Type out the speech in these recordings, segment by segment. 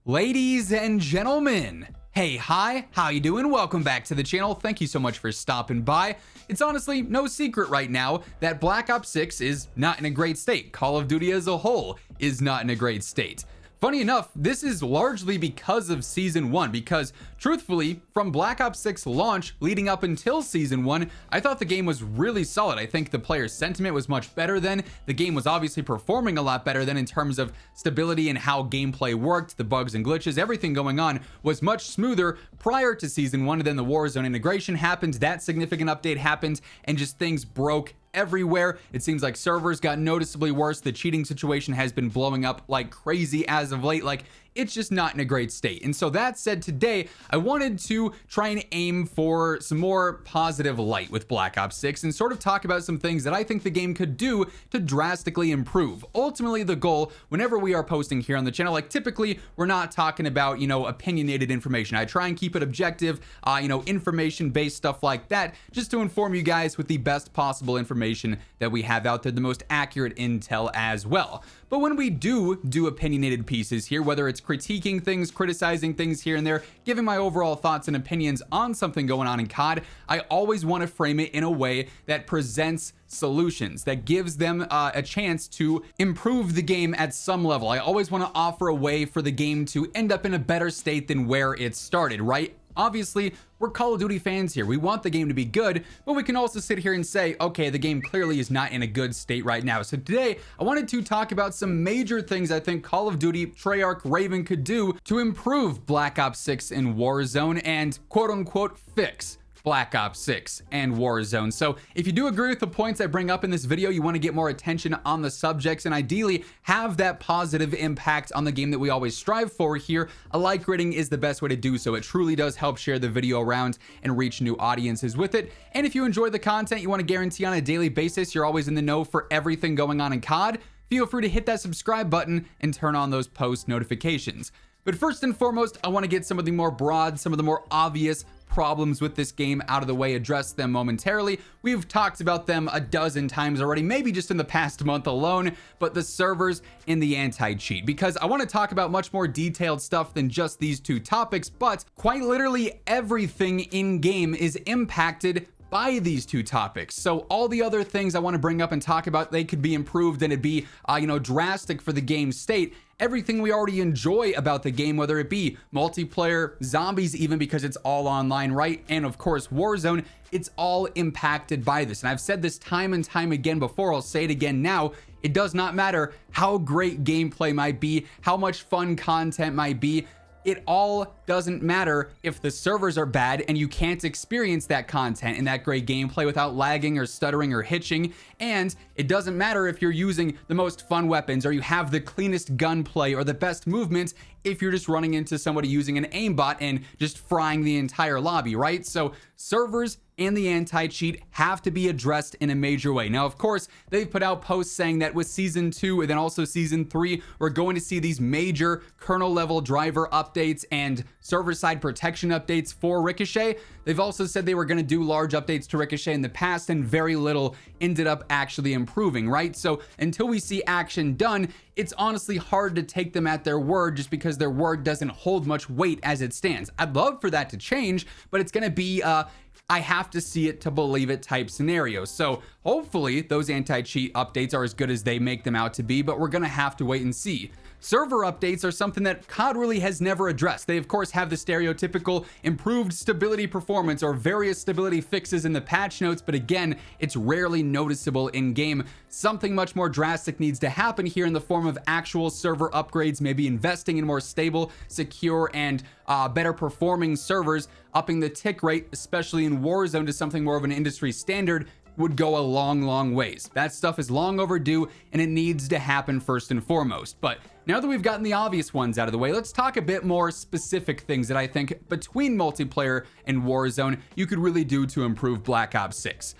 Ladies and gentlemen, hey, hi, how you doing? Welcome back to the channel. Thank you so much for stopping by. It's honestly no secret right now that Black Ops 6 is not in a great state. Call of Duty as a whole is not in a great state. Funny enough, this is largely because of Season 1, because truthfully, from Black Ops 6 launch leading up until Season 1, I thought the game was really solid. I think the player sentiment was much better then. The game was obviously performing a lot better than in terms of stability and how gameplay worked, the bugs and glitches, everything going on was much smoother prior to Season 1. And then the Warzone integration happened, that significant update happened, and just things broke everywhere. It seems like servers got noticeably worse. The cheating situation has been blowing up like crazy as of late. Like, it's just not in a great state. And so that said, today I wanted to try and aim for some more positive light with Black Ops 6 and sort of talk about some things that I think the game could do to drastically improve. Ultimately, the goal whenever we are posting here on the channel, like typically we're not talking about, opinionated information. I try and keep it objective, information based stuff like that, just to inform you guys with the best possible information that we have out there, the most accurate intel as well. But when we do opinionated pieces here, whether it's critiquing things, criticizing things here and there, giving my overall thoughts and opinions on something going on in COD, I always want to frame it in a way that presents solutions, that gives them a chance to improve the game at some level. I always want to offer a way for the game to end up in a better state than where it started, right? Obviously, we're Call of Duty fans here. We want the game to be good, but we can also sit here and say, okay, the game clearly is not in a good state right now. So today, I wanted to talk about some major things I think Call of Duty, Treyarch, Raven could do to improve Black Ops 6 and Warzone and quote-unquote fix Black Ops 6 and Warzone. So if you do agree with the points I bring up in this video, you want to get more attention on the subjects and ideally have that positive impact on the game that we always strive for here, a like rating is the best way to do so. It truly does help share the video around and reach new audiences with it. And if you enjoy the content, you want to guarantee on a daily basis you're always in the know for everything going on in COD, feel free to hit that subscribe button and turn on those post notifications. But first and foremost, I want to get some of the more broad, some of the more obvious problems with this game out of the way, address them momentarily. We've talked about them a dozen times already, maybe just in the past month alone, but the servers and the anti-cheat, because I want to talk about much more detailed stuff than just these two topics, but quite literally everything in game is impacted by these two topics. So all the other things I want to bring up and talk about, they could be improved and it'd be, drastic for the game's state. Everything we already enjoy about the game, whether it be multiplayer, zombies, even because it's all online, right? And of course, Warzone, it's all impacted by this. And I've said this time and time again before, I'll say it again now. It does not matter how great gameplay might be, how much fun content might be. It all doesn't matter if the servers are bad and you can't experience that content and that great gameplay without lagging or stuttering or hitching. And it doesn't matter if you're using the most fun weapons or you have the cleanest gunplay or the best movement if you're just running into somebody using an aimbot and just frying the entire lobby, right? So servers and the anti-cheat have to be addressed in a major way. Now, of course, they've put out posts saying that with Season 2 and then also Season 3, we're going to see these major kernel level driver updates and server-side protection updates for Ricochet. They've also said they were going to do large updates to Ricochet in the past, and very little ended up actually improving, right? So until we see action done, it's honestly hard to take them at their word just because their word doesn't hold much weight as it stands. I'd love for that to change, but it's going to be I have to see it to believe it type scenario. So hopefully those anti-cheat updates are as good as they make them out to be, but we're going to have to wait and see. Server updates are something that COD really has never addressed. They of course have the stereotypical improved stability performance or various stability fixes in the patch notes, but again, it's rarely noticeable in game. Something much more drastic needs to happen here in the form of actual server upgrades, maybe investing in more stable, secure, and better performing servers, upping the tick rate, especially in Warzone, to something more of an industry standard would go a long ways. That stuff is long overdue and it needs to happen first and foremost. But now that we've gotten the obvious ones out of the way, let's talk a bit more specific things that I think between multiplayer and Warzone you could really do to improve Black Ops 6.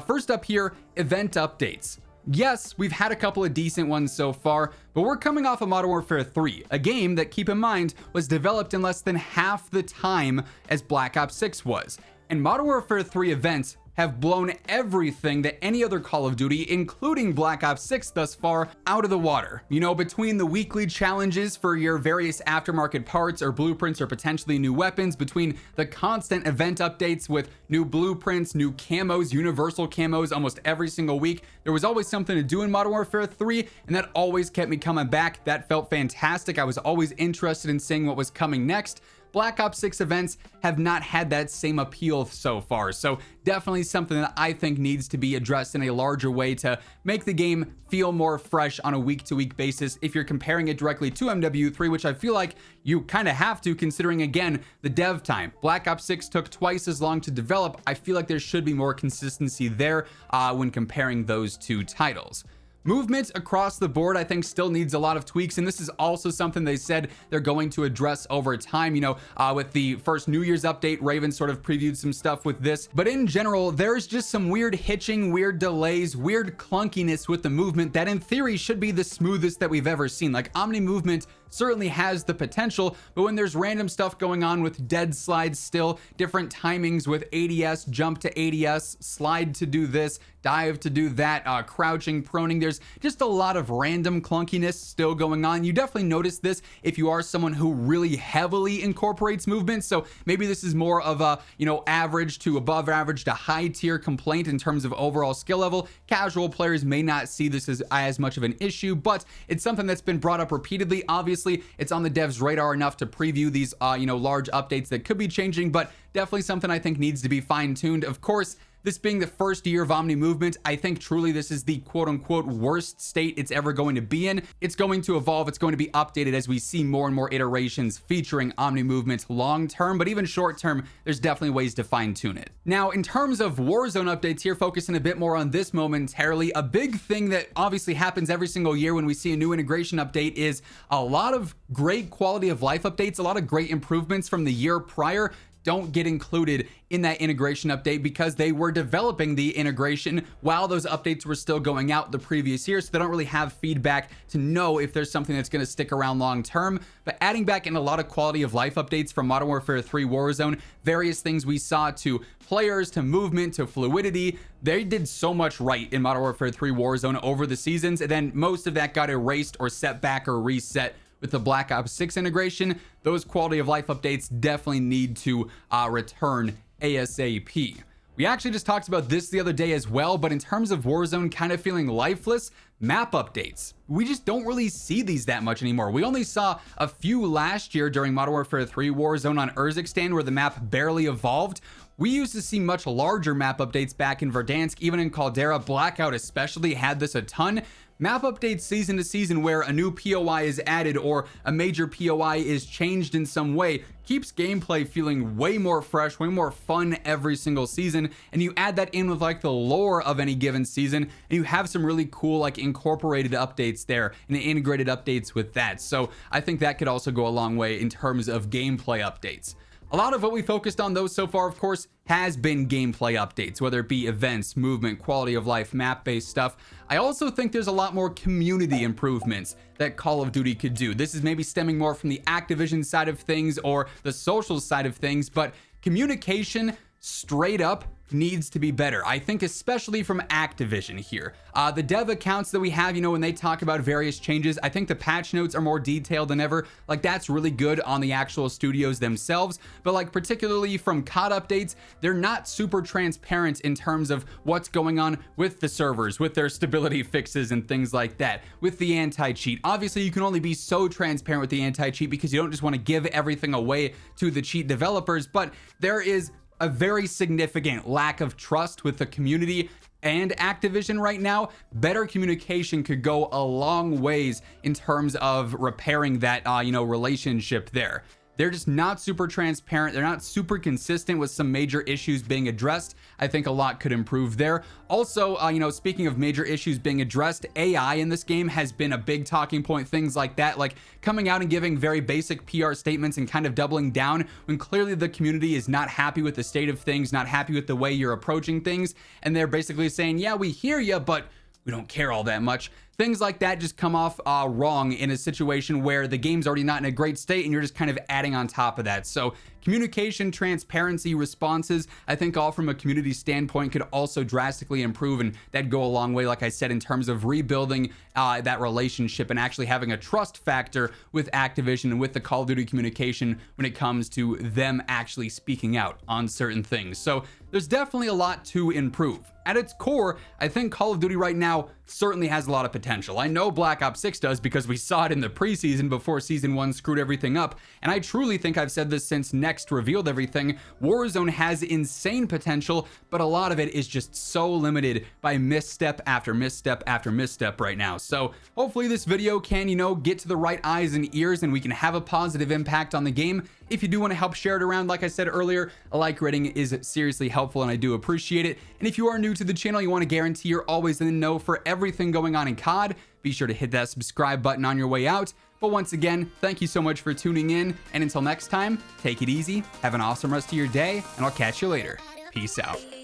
First up here, event updates. Yes, we've had a couple of decent ones so far, but we're coming off of Modern Warfare 3, a game that, keep in mind, was developed in less than half the time as Black Ops 6 was. And Modern Warfare 3 events have blown everything that any other Call of Duty, including Black Ops 6 thus far, out of the water. You know, between the weekly challenges for your various aftermarket parts or blueprints or potentially new weapons, between the constant event updates with new blueprints, new camos, universal camos almost every single week, there was always something to do in Modern Warfare 3, and that always kept me coming back. That felt fantastic. I was always interested in seeing what was coming next. Black Ops 6 events have not had that same appeal so far, so definitely something that I think needs to be addressed in a larger way to make the game feel more fresh on a week-to-week basis if you're comparing it directly to MW3, which I feel like you kind of have to, considering, again, the dev time. Black Ops 6 took twice as long to develop. I feel like there should be more consistency there when comparing those two titles. Movement across the board, I think, still needs a lot of tweaks, and this is also something they said they're going to address over time. You know, with the first New Year's update, Raven sort of previewed some stuff with this, but in general, there's just some weird hitching, weird delays, weird clunkiness with the movement that in theory should be the smoothest that we've ever seen. Like, Omni movement certainly has the potential, but when there's random stuff going on with dead slides still, different timings with ADS, jump to ADS, slide to do this, dive to do that, crouching, proning, there's just a lot of random clunkiness still going on. You definitely notice this if you are someone who really heavily incorporates movement, so maybe this is more of a, you know, average to above average to high tier complaint in terms of overall skill level. Casual players may not see this as much of an issue, but it's something that's been brought up repeatedly. Obviously, it's on the devs' radar enough to preview these, you know, large updates that could be changing, but definitely something I think needs to be fine-tuned. Of course, this being the first year of Omni movement, I think truly this is the quote-unquote worst state it's ever going to be in. It's going to evolve, it's going to be updated as we see more and more iterations featuring Omni movement long-term, but even short-term, there's definitely ways to fine-tune it. Now, in terms of Warzone updates here, focusing a bit more on this momentarily, a big thing that obviously happens every single year when we see a new integration update is a lot of great quality of life updates, a lot of great improvements from the year prior don't get included in that integration update because they were developing the integration while those updates were still going out the previous year, so they don't really have feedback to know if there's something that's going to stick around long term. But adding back in a lot of quality of life updates from Modern Warfare 3 Warzone, various things we saw to players, to movement, to fluidity, they did so much right in Modern Warfare 3 Warzone over the seasons, and then most of that got erased or set back or reset with the Black Ops 6 integration. Those quality of life updates definitely need to return ASAP. We actually just talked about this the other day as well, but in terms of Warzone kind of feeling lifeless, map updates. We just don't really see these that much anymore. We only saw a few last year during Modern Warfare 3 Warzone on Urzikstan where the map barely evolved. We used to see much larger map updates back in Verdansk, even in Caldera. Blackout especially had this a ton. Map updates season to season where a new POI is added or a major POI is changed in some way keeps gameplay feeling way more fresh, way more fun every single season. And you add that in with like the lore of any given season, and you have some really cool like incorporated updates there and integrated updates with that. So I think that could also go a long way in terms of gameplay updates. A lot of what we focused on those so far, of course, has been gameplay updates, whether it be events, movement, quality of life, map-based stuff. I also think there's a lot more community improvements that Call of Duty could do. This is maybe stemming more from the Activision side of things or the social side of things, but communication straight up needs to be better. I think especially from Activision here. The dev accounts that we have, you know, when they talk about various changes, I think the patch notes are more detailed than ever. Like, that's really good on the actual studios themselves, but like particularly from COD updates, they're not super transparent in terms of what's going on with the servers, with their stability fixes and things like that, with the anti-cheat. Obviously, you can only be so transparent with the anti-cheat because you don't just want to give everything away to the cheat developers, but there is a very significant lack of trust with the community and Activision right now. Better communication could go a long ways in terms of repairing that, you know, relationship there. They're just not super transparent. They're not super consistent with some major issues being addressed. I think a lot could improve there. Also, you know, speaking of major issues being addressed, AI in this game has been a big talking point. Things like that, like coming out and giving very basic PR statements and kind of doubling down when clearly the community is not happy with the state of things, not happy with the way you're approaching things. And they're basically saying, yeah, we hear you, but we don't care all that much. things like that just come off wrong in a situation where the game's already not in a great state and you're just kind of adding on top of that. So communication, transparency, responses, I think all from a community standpoint could also drastically improve, and that'd go a long way, like I said, in terms of rebuilding that relationship and actually having a trust factor with Activision and with the Call of Duty communication when it comes to them actually speaking out on certain things. So there's definitely a lot to improve. At its core, I think Call of Duty right now certainly has a lot of potential. I know Black Ops 6 does because we saw it in the preseason before Season 1 screwed everything up, and I truly think I've said this since Next revealed everything. Warzone has insane potential, but a lot of it is just so limited by misstep after misstep after misstep right now. So hopefully this video can, get to the right eyes and ears and we can have a positive impact on the game. If you do want to help share it around, like I said earlier, a like rating is seriously helpful and I do appreciate it. And if you are new to the channel, you want to guarantee you're always in the know for everything going on in COD, be sure to hit that subscribe button on your way out. But once again, thank you so much for tuning in, and until next time, take it easy, have an awesome rest of your day, and I'll catch you later. Peace out.